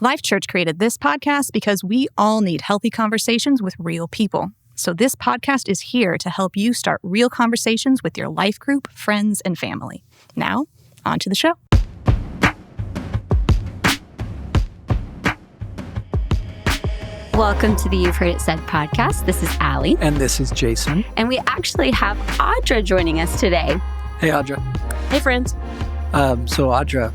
Life.Church created this podcast because we all need healthy conversations with real people. So this podcast is here to help you start real conversations with your life group, friends, and family. Now, on to the show. Welcome to the You've Heard It Said podcast. This is Allie. And this is Jason. And we actually have Audra joining us today. Hey, Audra. Hey, friends. So Audra,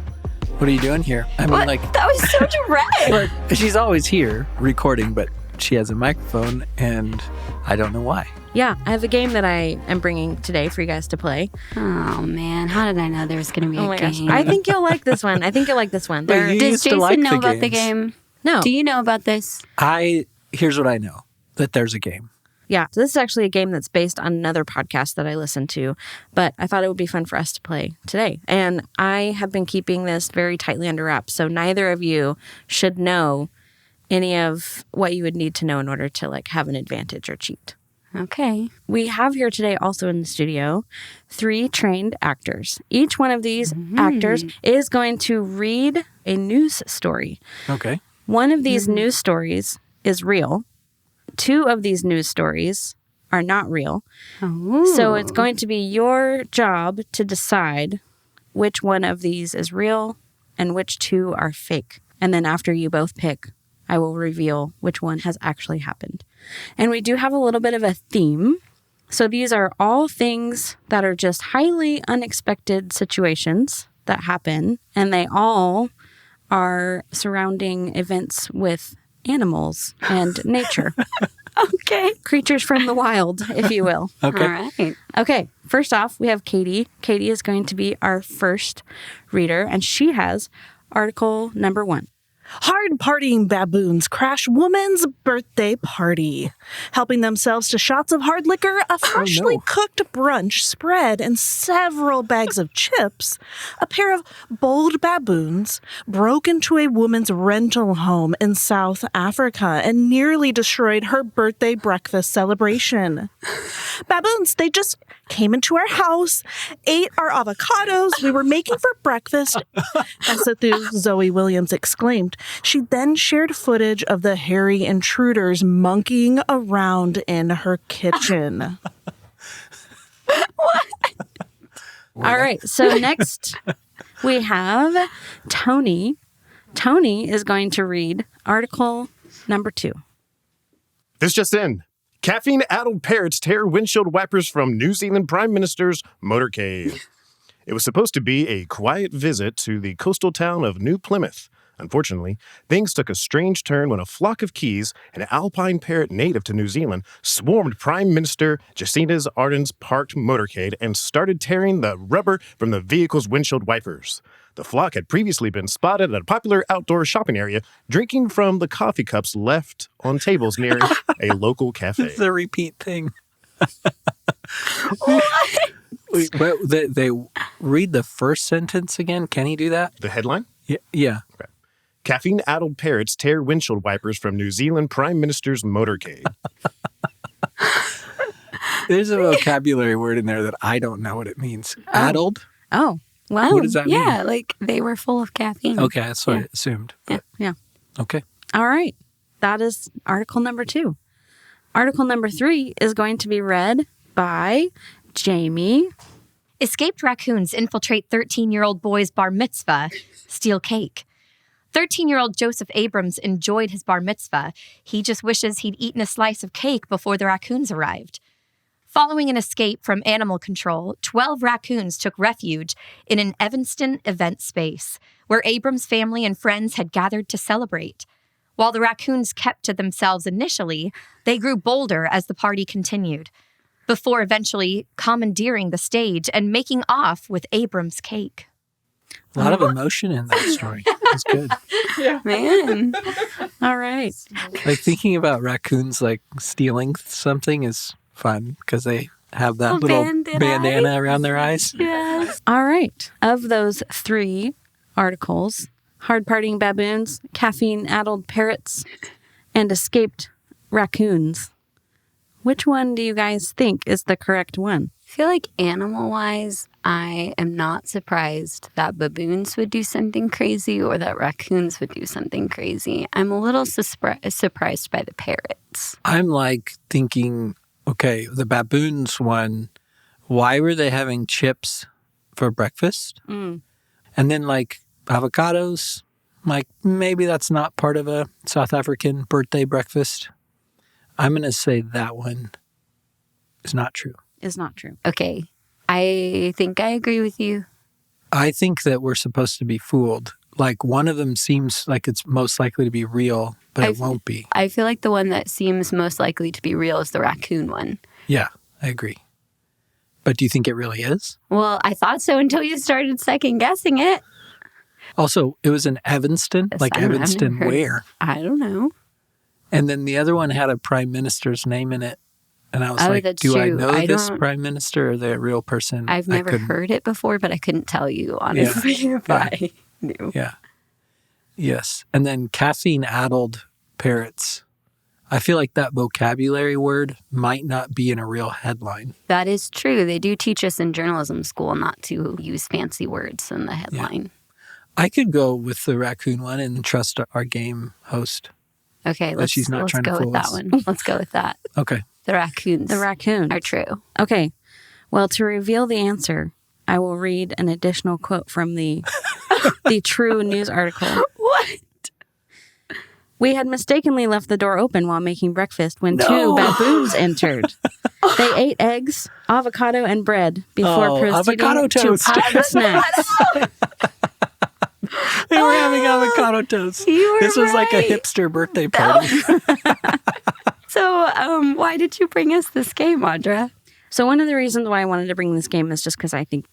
what are you doing here? I mean, That was so direct. But she's always here recording, but she has a microphone, and I don't know why. Yeah, I have a game that I am bringing today for you guys to play. Oh, man. How did I know there was going to be a game? Gosh. I think you'll like this one. Does Jason know about the game? No. Do you know about this? Here's what I know, that there's a game. Yeah, so this is actually a game that's based on another podcast that I listened to, but I thought it would be fun for us to play today. And I have been keeping this very tightly under wraps, so neither of you should know any of what you would need to know in order to have an advantage or cheat. Okay. We have here today also in the studio 3 trained actors. Each one of these actors is going to read a news story. Okay. One of these news stories is real. 2 of these news stories are not real. Oh. So it's going to be your job to decide which one of these is real and which 2 are fake. And then after you both pick, I will reveal which one has actually happened. And we do have a little bit of a theme. So these are all things that are just highly unexpected situations that happen. And they all are surrounding events with animals and nature. Okay. Creatures from the wild, if you will. Okay. All right. Okay, first off, we have Katie. Katie is going to be our first reader, and she has article number 1. Hard partying baboons crash woman's birthday party. Helping themselves to shots of hard liquor, a freshly cooked brunch spread, and several bags of chips, a pair of bold baboons broke into a woman's rental home in South Africa and nearly destroyed her birthday breakfast celebration. Baboons, they just came into our house, ate our avocados we were making for breakfast, Esathu Zoe Williams exclaimed. She then shared footage of the hairy intruders monkeying around in her kitchen. What? All right, so next we have Tony. Tony is going to read article number 2. This just in. Caffeine-addled parrots tear windshield wipers from New Zealand Prime Minister's motorcade. It was supposed to be a quiet visit to the coastal town of New Plymouth. Unfortunately, things took a strange turn when a flock of geese, an alpine parrot native to New Zealand, swarmed Prime Minister Jacinda Ardern's parked motorcade and started tearing the rubber from the vehicle's windshield wipers. The flock had previously been spotted at a popular outdoor shopping area, drinking from the coffee cups left on tables near a local cafe. It's a repeat thing. Wait, but they read the first sentence again? Can he do that? The headline? Yeah. Okay. Caffeine-addled parrots tear windshield wipers from New Zealand Prime Minister's motorcade. There's a vocabulary word in there that I don't know what it means. Addled? Oh, well. What does that mean? Yeah, they were full of caffeine. Okay, that's what I assumed. But, Yeah. Okay. All right. That is article number 2. Article number 3 is going to be read by Jamie. Escaped raccoons infiltrate 13-year-old boy's bar mitzvah, steal cake. 13-year-old Joseph Abrams enjoyed his bar mitzvah. He just wishes he'd eaten a slice of cake before the raccoons arrived. Following an escape from animal control, 12 raccoons took refuge in an Evanston event space, where Abrams' family and friends had gathered to celebrate. While the raccoons kept to themselves initially, they grew bolder as the party continued, before eventually commandeering the stage and making off with Abrams' cake. A lot of emotion in that story. It's good. Yeah. Man. All right. Like thinking about raccoons like stealing something is fun because they have that little bandana around their eyes. Yes. All right. Of those 3 articles, hard partying baboons, caffeine-addled parrots, and escaped raccoons, which one do you guys think is the correct one? feel like animal-wise, I am not surprised that baboons would do something crazy or that raccoons would do something crazy. I'm a little surprised by the parrots. I'm like thinking, okay, the baboons one, why were they having chips for breakfast? Mm. And then like avocados, like maybe that's not part of a South African birthday breakfast. I'm going to say that one is not true. Is not true. Okay, I think I agree with you. I think that we're supposed to be fooled. Like one of them seems like it's most likely to be real, but it won't be. I feel like the one that seems most likely to be real is the raccoon one. Yeah, I agree. But do you think it really is? Well, I thought so until you started second guessing it. Also, it was in Evanston. Yes, Like I've never Evanston heard- where? I don't know. And then the other one had a prime minister's name in it. And I was Oh, like, that's do I true. know I this don't- prime minister or the real person? I've I never couldn't- heard it before, but I couldn't tell you, honestly, if I knew. Yeah. Yes. And then caffeine-addled parrots. I feel like that vocabulary word might not be in a real headline. That is true. They do teach us in journalism school not to use fancy words in the headline. I could go with the raccoon one and trust our game host. Okay, let's she's not trying to go with fool that us. one. Let's go with that. Okay. The raccoons. The raccoon. are true. Okay. Well, to reveal the answer, I will read an additional quote from the True news article. What? We had mistakenly left the door open while making breakfast when two baboons entered. They ate eggs, avocado, and bread before proceeding avocado to toast. pop the snacks. They were having avocado toast. You were This was like a right. hipster birthday party. So, why did you bring us this game, Audra? So one of the reasons why I wanted to bring this game is just because I think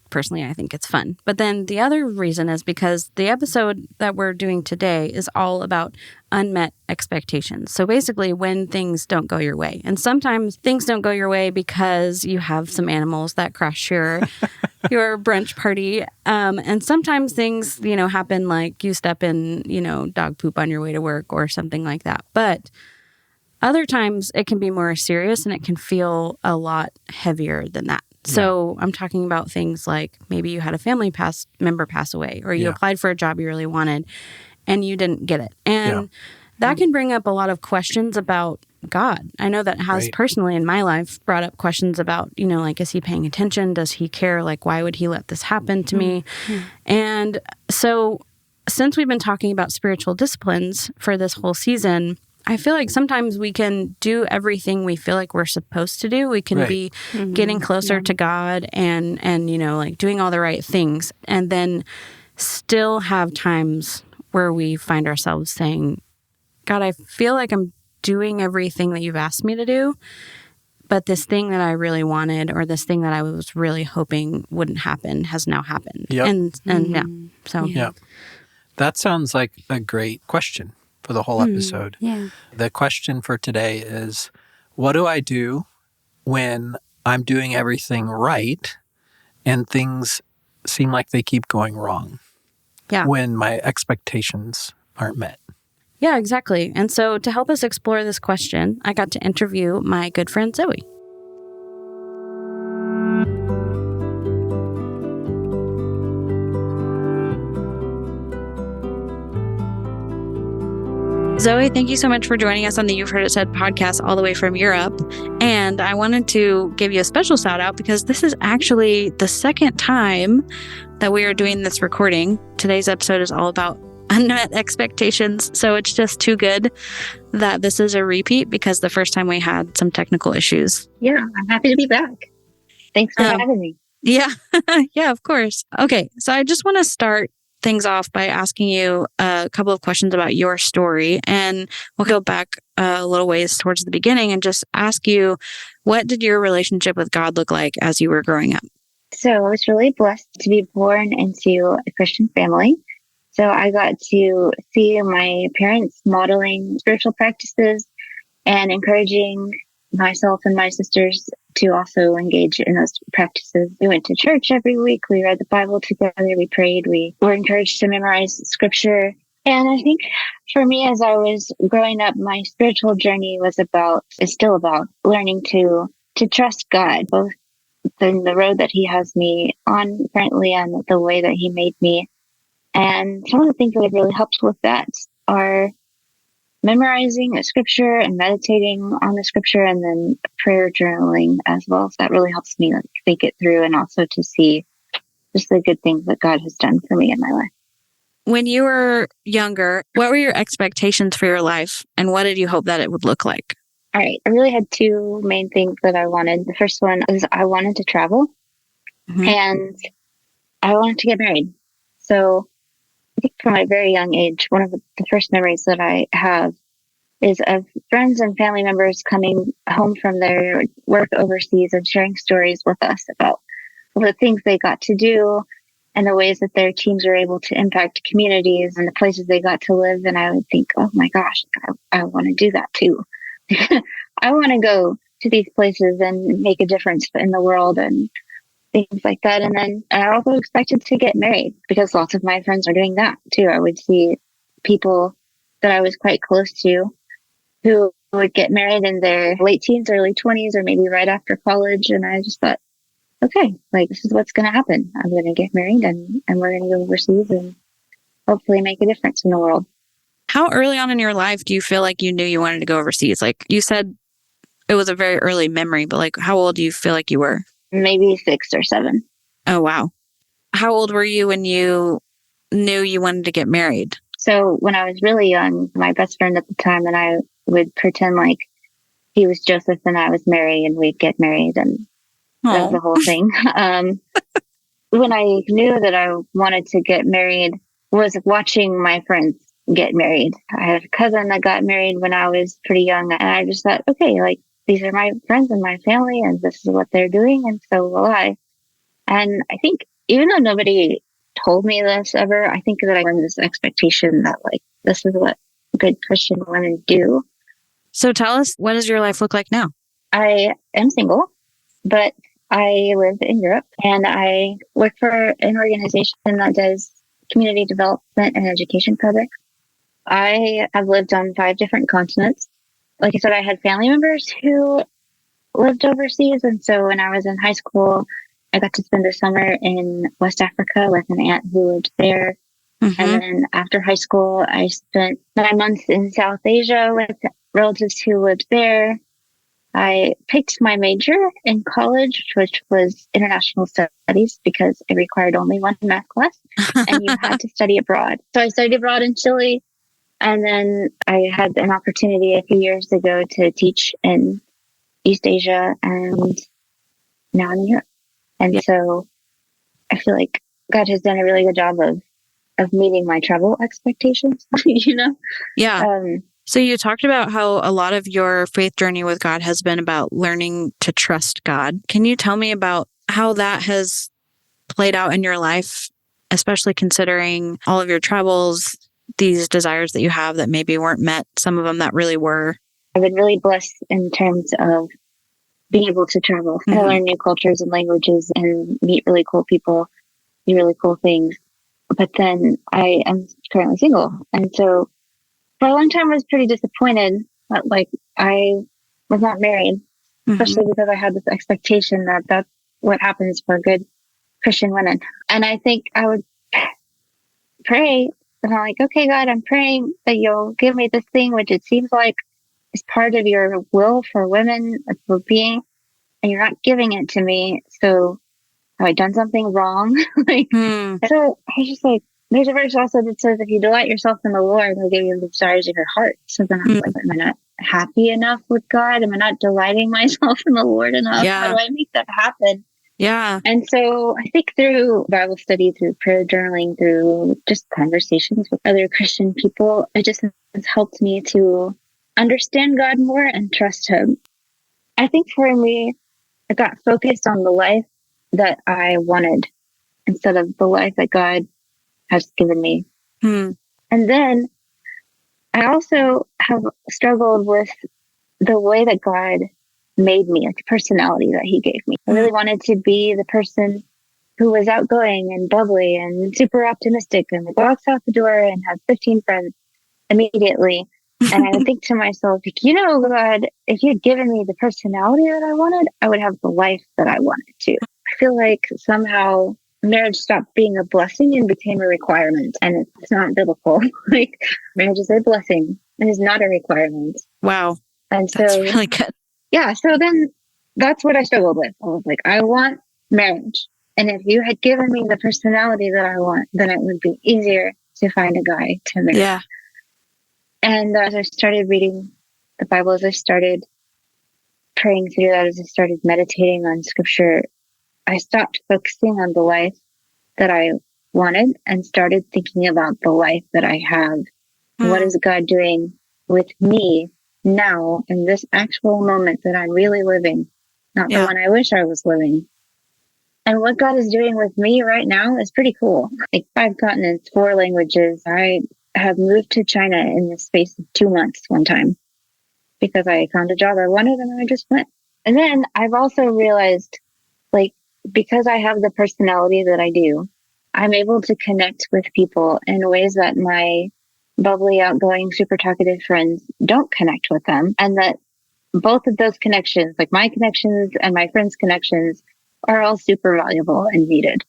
it's fun. But then the other reason is because the episode that we're doing today is all about unmet expectations. So basically when things don't go your way. And sometimes things don't go your way because you have some animals that crash your brunch party. And sometimes things, happen like you step in, dog poop on your way to work or something like that. But other times it can be more serious and it can feel a lot heavier than that. So I'm talking about things like maybe you had a family member pass away or you applied for a job you really wanted and you didn't get it. And that can bring up a lot of questions about God. I know that has personally in my life brought up questions about, like, is he paying attention? Does he care? Like, why would he let this happen to me? And so since we've been talking about spiritual disciplines for this whole season, I feel like sometimes we can do everything we feel like we're supposed to do. We can be getting closer to God and like doing all the right things and then still have times where we find ourselves saying, God, I feel like I'm doing everything that you've asked me to do, but this thing that I really wanted or this thing that I was really hoping wouldn't happen has now happened. Yep. So That sounds like a great question for the whole episode. Yeah. The question for today is, what do I do when I'm doing everything right and things seem like they keep going wrong? Yeah. When my expectations aren't met. Yeah, exactly. And so to help us explore this question, I got to interview my good friend Zoe. Zoe, thank you so much for joining us on the You've Heard It Said podcast all the way from Europe. And I wanted to give you a special shout out because this is actually the second time that we are doing this recording. Today's episode is all about unmet expectations. So it's just too good that this is a repeat because the first time we had some technical issues. Yeah, I'm happy to be back. Thanks for having me. Yeah. Yeah, of course. Okay. So I just want to start things off by asking you a couple of questions about your story. And we'll go back a little ways towards the beginning and just ask you, what did your relationship with God look like as you were growing up? So I was really blessed to be born into a Christian family. So I got to see my parents modeling spiritual practices and encouraging myself and my sisters to also engage in those practices. We went to church every week. We read the Bible together. We prayed. We were encouraged to memorize scripture. And I think for me, as I was growing up, my spiritual journey is still about learning to trust God, both the road that he has me on currently and the way that he made me. And some of the things that have really helped with that are memorizing a scripture and meditating on the scripture, and then prayer journaling as well. So that really helps me think it through, and also to see just the good things that God has done for me in my life. When you were younger, what were your expectations for your life, and what did you hope that it would look like? All right. I really had two main things that I wanted. The first one is I wanted to travel, and I wanted to get married. So I think from a very young age, one of the first memories that I have is of friends and family members coming home from their work overseas and sharing stories with us about the things they got to do and the ways that their teams were able to impact communities and the places they got to live. And I would think, oh my gosh, I want to do that too. I want to go to these places and make a difference in the world and things like that. And then I also expected to get married because lots of my friends are doing that too. I would see people that I was quite close to who would get married in their late teens, early 20s, or maybe right after college. And I just thought, okay, like this is what's going to happen. I'm going to get married and we're going to go overseas and hopefully make a difference in the world. How early on in your life do you feel like you knew you wanted to go overseas? Like you said, it was a very early memory, but like how old do you feel like you were? Maybe 6 or 7. Oh, wow. How old were you when you knew you wanted to get married? So when I was really young, my best friend at the time and I would pretend like he was Joseph and I was Mary, and we'd get married, and that was the whole thing. When I knew that I wanted to get married was watching my friends get married. I had a cousin that got married when I was pretty young, and I just thought, okay, like these are my friends and my family, and this is what they're doing, and so will I. And I think even though nobody told me this ever, I think that I learned this expectation that like this is what good Christian women do. So tell us, what does your life look like now? I am single, but I live in Europe and I work for an organization that does community development and education projects. I have lived on 5 different continents. Like I said, I had family members who lived overseas. And so when I was in high school, I got to spend a summer in West Africa with an aunt who lived there. And then after high school, I spent 9 months in South Asia with relatives who lived there. I picked my major in college, which was international studies, because it required only 1 math class and you had to study abroad. So I studied abroad in Chile. And then I had an opportunity a few years ago to teach in East Asia, and now I'm in Europe. And so I feel like God has done a really good job of meeting my travel expectations, you know? Yeah. So you talked about how a lot of your faith journey with God has been about learning to trust God. Can you tell me about how that has played out in your life, especially considering all of your travels, these desires that you have that maybe weren't met, some of them that really were? I've been really blessed in terms of being able to travel and learn new cultures and languages and meet really cool people, do really cool things. But then I am currently single. And so for a long time, I was pretty disappointed that like I was not married, especially because I had this expectation that that's what happens for good Christian women. And I think I would pray, and I'm like, okay, God, I'm praying that you'll give me this thing, which it seems like is part of your will for women, for being, and you're not giving it to me. So have I done something wrong? So I was just like, there's a verse also that says, if you delight yourself in the Lord, he'll give you the desires of your heart. So then I'm like, am I not happy enough with God? Am I not delighting myself in the Lord enough? Yeah. How do I make that happen? Yeah. And so I think through Bible study, through prayer journaling, through just conversations with other Christian people, it just has helped me to understand God more and trust him. I think for me, I got focused on the life that I wanted instead of the life that God has given me. And then I also have struggled with the way that God made me, like the personality that he gave me. I really wanted to be the person who was outgoing and bubbly and super optimistic and walks out the door and has 15 friends immediately. And I would think to myself, like, you know, God, if you'd given me the personality that I wanted, I would have the life that I wanted to. I feel like somehow marriage stopped being a blessing and became a requirement. And it's not biblical. Like, marriage is a blessing and is not a requirement. Wow. And That's so, really good. yeah, so then that's what I struggled with. I was like, I want marriage. And if you had given me the personality that I want, then it would be easier to find a guy to marry. Yeah. And as I started reading the Bible, as I started praying through that, as I started meditating on scripture, I stopped focusing on the life that I wanted and started thinking about the life that I have. What is God doing with me now in this actual moment that I'm really living, not the one I wish I was living? And what God is doing with me right now is pretty cool. Like 5 continents, 4 languages. I have moved to China in the space of 2 months one time because I found a job I wanted and I just went. And then I've also realized, like, because I have the personality that I do, I'm able to connect with people in ways that my bubbly, outgoing, super talkative friends don't connect with them. And that both of those connections, like my connections and my friends' connections, are all super valuable and needed.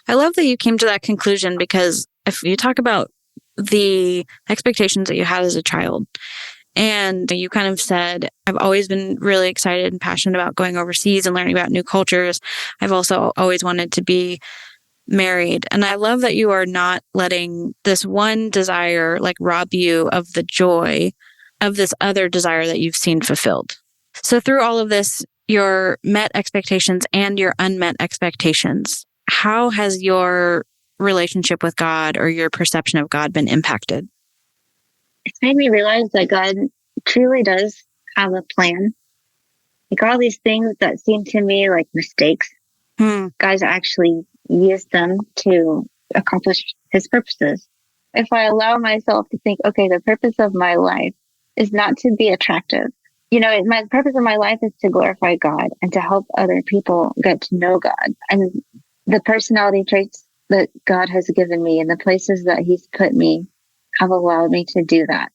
I love that you came to that conclusion, because if you talk about the expectations that you had as a child, and you kind of said, I've always been really excited and passionate about going overseas and learning about new cultures. I've also always wanted to be married. And I love that you are not letting this one desire like rob you of the joy of this other desire that you've seen fulfilled. So through all of this, your met expectations and your unmet expectations, how has your relationship with God or your perception of God been impacted? It's made me realize that God truly does have a plan. Like all these things that seem to me like mistakes, God's actually used them to accomplish his purposes. If I allow myself to think, okay, the purpose of my life is not to be attractive. You know, my purpose of my life is to glorify God and to help other people get to know God. And the personality traits that God has given me and the places that he's put me have allowed me to do that.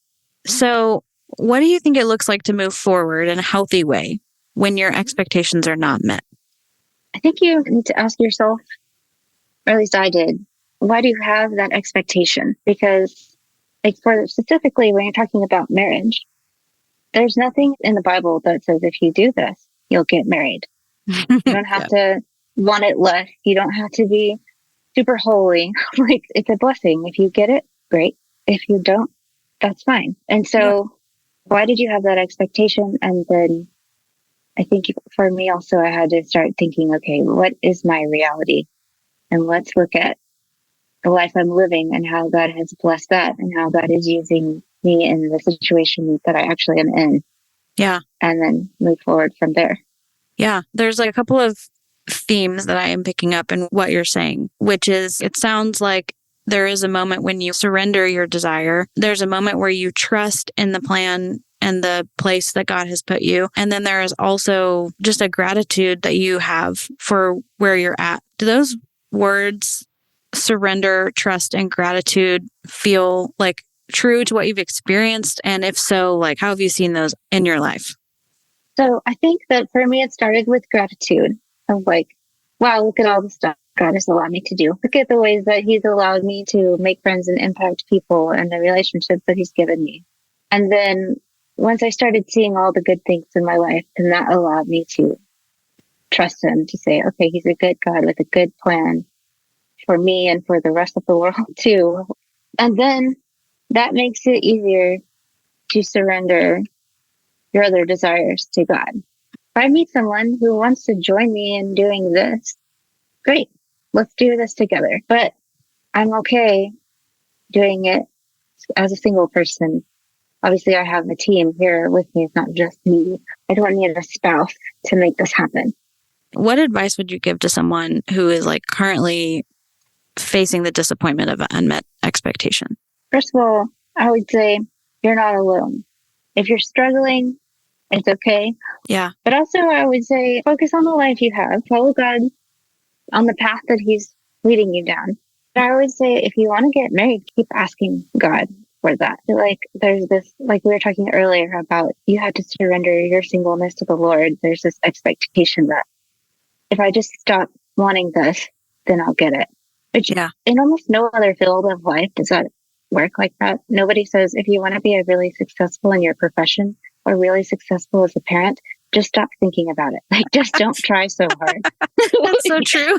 So what do you think it looks like to move forward in a healthy way when your expectations are not met? I think you need to ask yourself, or at least I did, why do you have that expectation? Because like specifically when you're talking about marriage, there's nothing in the Bible that says if you do this, you'll get married. You don't have to want it less. You don't have to be super holy. Like, it's a blessing. If you get it, great. If you don't, that's fine. And so why did you have that expectation? And then I think for me also, I had to start thinking, okay, what is my reality? And let's look at the life I'm living and how God has blessed that and how God is using me in the situation that I actually am in. Yeah. And then move forward from there. Yeah. There's like a couple of themes that I am picking up in what you're saying, which is it sounds like there is a moment when you surrender your desire. There's a moment where you trust in the plan and the place that God has put you. And then there is also just a gratitude that you have for where you're at. Do those words, surrender, trust, and gratitude, feel like true to what you've experienced? And if so, like, how have you seen those in your life? So I think that for me, it started with gratitude of like, wow, look at all the stuff God has allowed me to do. Look at the ways that he's allowed me to make friends and impact people and the relationships that he's given me. And then once I started seeing all the good things in my life, then that allowed me to trust him, to say, okay, he's a good God with a good plan for me and for the rest of the world too. And then that makes it easier to surrender your other desires to God. If I meet someone who wants to join me in doing this, great, let's do this together. But I'm okay doing it as a single person. Obviously, I have a team here with me. It's not just me. I don't need a spouse to make this happen. What advice would you give to someone who is like currently facing the disappointment of an unmet expectation? First of all, I would say you're not alone. If you're struggling, it's okay. Yeah. But also, I would say focus on the life you have. Follow God on the path that he's leading you down. But I would say if you want to get married, keep asking God. for that. Like there's this, like we were talking earlier about, you have to surrender your singleness to the Lord. There's this expectation that if I just stop wanting this, then I'll get it. Which in almost no other field of life does that work like that. Nobody says, if you want to be a really successful in your profession or really successful as a parent, just stop thinking about it. Like, just don't try so hard. That's so true.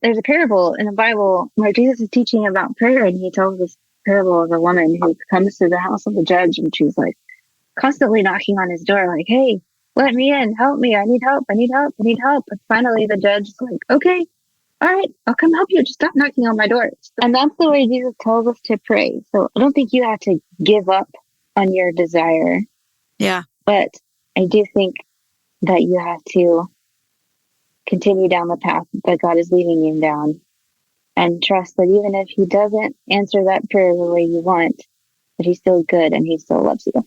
There's a parable in the Bible where Jesus is teaching about prayer, and he tells this parable of a woman who comes to the house of the judge, and she's like constantly knocking on his door, like, hey, let me in, help me, I need help, I need help, I need help. And finally the judge is like, okay, all right, I'll come help you. Just stop knocking on my door. And that's the way Jesus tells us to pray. So I don't think you have to give up on your desire. Yeah. But I do think that you have to continue down the path that God is leading you down, and trust that even if he doesn't answer that prayer the way you want, that he's still good and he still loves you.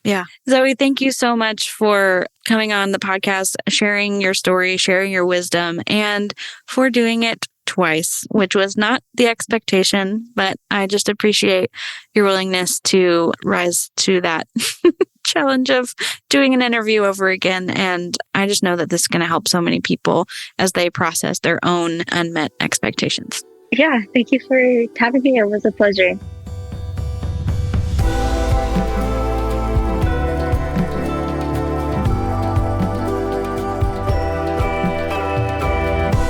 Yeah. Zoe, thank you so much for coming on the podcast, sharing your story, sharing your wisdom, and for doing it twice, which was not the expectation, but I just appreciate your willingness to rise to that challenge of doing an interview over again. And I just know that this is going to help so many people as they process their own unmet expectations. Yeah. Thank you for having me. It was a pleasure.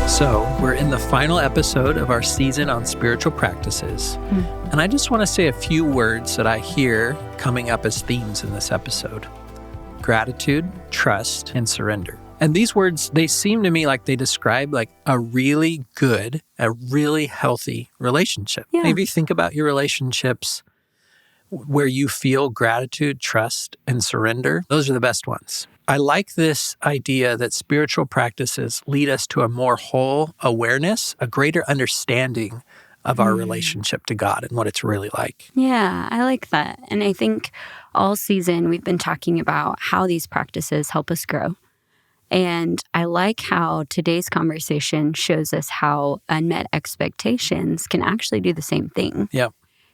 So, we're in the final episode of our season on spiritual practices. And I just want to say a few words that I hear coming up as themes in this episode: gratitude, trust, and surrender. And these words, they seem to me like they describe like a really good, a really healthy relationship. Yeah. Maybe think about your relationships where you feel gratitude, trust, and surrender. Those are the best ones. I like this idea that spiritual practices lead us to a more whole awareness, a greater understanding of our relationship to God and what it's really like. Yeah, I like that. And I think all season we've been talking about how these practices help us grow. And I like how today's conversation shows us how unmet expectations can actually do the same thing. Yeah.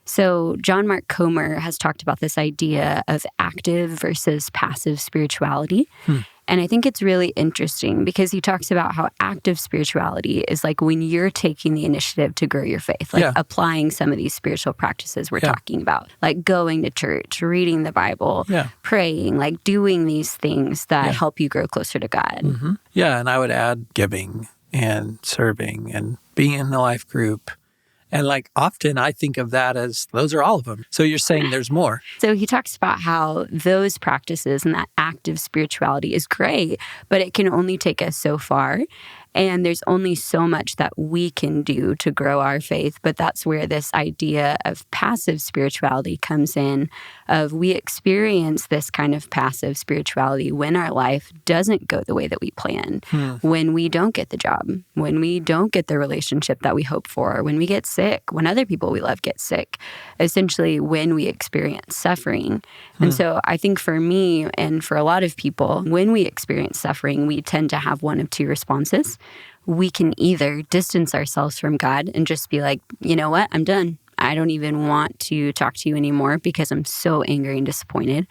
So John Mark Comer has talked about this idea of active versus passive spirituality. And I think it's really interesting because he talks about how active spirituality is like when you're taking the initiative to grow your faith, like applying some of these spiritual practices we're talking about, like going to church, reading the Bible, praying, like doing these things that help you grow closer to God. Yeah, and I would add giving and serving and being in the life group. And like often I think of that as those are all of them. So you're saying there's more. So he talks about how those practices and that active spirituality is great, but it can only take us so far. And there's only so much that we can do to grow our faith. But that's where this idea of passive spirituality comes in, of we experience this kind of passive spirituality when our life doesn't go the way that we planned, when we don't get the job, when we don't get the relationship that we hope for, when we get sick, when other people we love get sick, essentially when we experience suffering. And so I think for me and for a lot of people, when we experience suffering, we tend to have one of two responses. We can either distance ourselves from God and just be like, you know what, I'm done. I don't even want to talk to you anymore because I'm so angry and disappointed.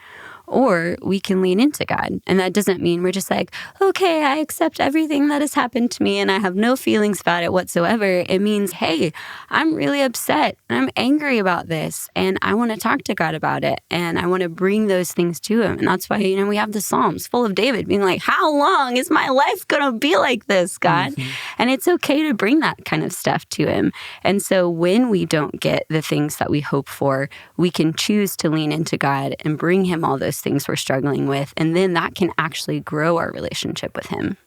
Or we can lean into God. And that doesn't mean we're just like, okay, I accept everything that has happened to me and I have no feelings about it whatsoever. It means, hey, I'm really upset and I'm angry about this and I want to talk to God about it and I want to bring those things to him. And that's why, we have the Psalms full of David being like, how long is my life going to be like this, God? And it's okay to bring that kind of stuff to him. And so when we don't get the things that we hope for, we can choose to lean into God and bring him all those things we're struggling with, and then that can actually grow our relationship with him.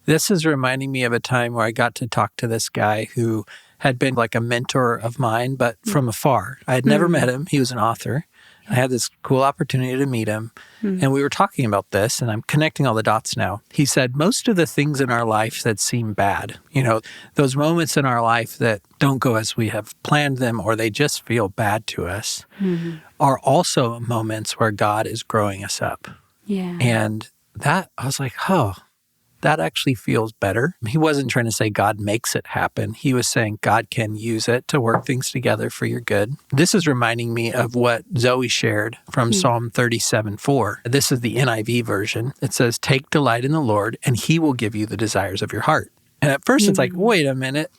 This is reminding me of a time where I got to talk to this guy who had been like a mentor of mine, but from afar. I had never met him. He was an author. I had this cool opportunity to meet him, and we were talking about this, and I'm connecting all the dots now. He said, most of the things in our life that seem bad, those moments in our life that don't go as we have planned them or they just feel bad to us, are also moments where God is growing us up. Yeah. And that, I was like, that actually feels better. He wasn't trying to say God makes it happen. He was saying God can use it to work things together for your good. This is reminding me of what Zoe shared from Psalm 37:4. This is the NIV version. It says, "Take delight in the Lord, and he will give you the desires of your heart." And at first it's like, wait a minute.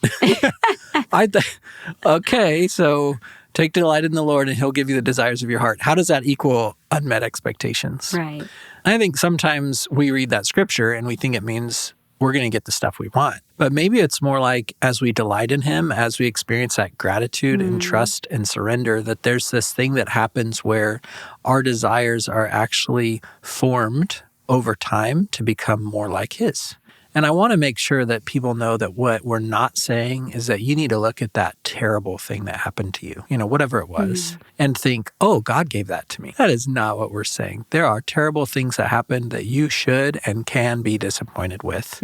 Okay, so take delight in the Lord and he'll give you the desires of your heart. How does that equal unmet expectations? Right. I think sometimes we read that scripture and we think it means we're going to get the stuff we want. But maybe it's more like as we delight in him, as we experience that gratitude and trust and surrender, that there's this thing that happens where our desires are actually formed over time to become more like his. And I want to make sure that people know that what we're not saying is that you need to look at that terrible thing that happened to you, whatever it was, and think, oh, God gave that to me. That is not what we're saying. There are terrible things that happen that you should and can be disappointed with.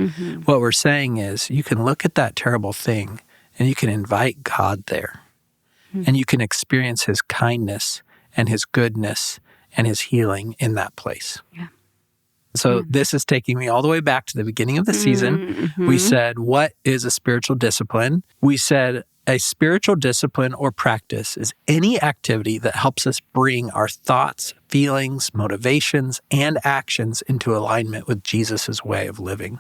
What we're saying is you can look at that terrible thing and you can invite God there. And you can experience his kindness and his goodness and his healing in that place. Yeah. So this is taking me all the way back to the beginning of the season. We said, what is a spiritual discipline? We said a spiritual discipline or practice is any activity that helps us bring our thoughts, feelings, motivations, and actions into alignment with Jesus's way of living.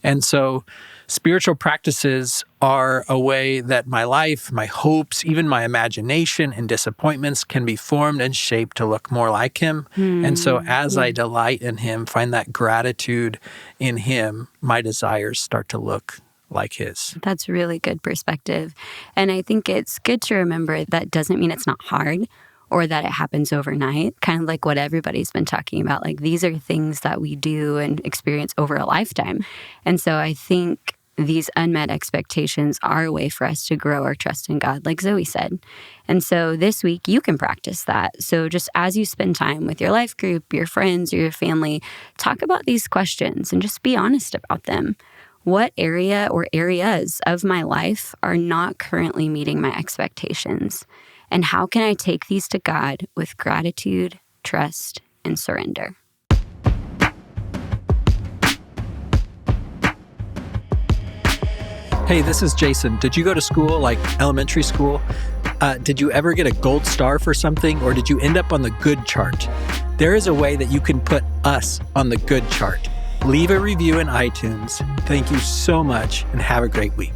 And so spiritual practices are a way that my life, my hopes, even my imagination and disappointments can be formed and shaped to look more like him. And so as I delight in him, find that gratitude in him, my desires start to look like his. That's really good perspective. And I think it's good to remember that doesn't mean it's not hard or that it happens overnight, kind of like what everybody's been talking about. Like these are things that we do and experience over a lifetime. And so I think these unmet expectations are a way for us to grow our trust in God, like Zoe said. And so this week you can practice that. So just as you spend time with your life group, your friends, or your family, talk about these questions and just be honest about them. What area or areas of my life are not currently meeting my expectations? And how can I take these to God with gratitude, trust, and surrender? Hey, this is Jason. Did you go to school, like elementary school? Did you ever get a gold star for something, or did you end up on the good chart? There is a way that you can put us on the good chart. Leave a review in iTunes. Thank you so much, and have a great week.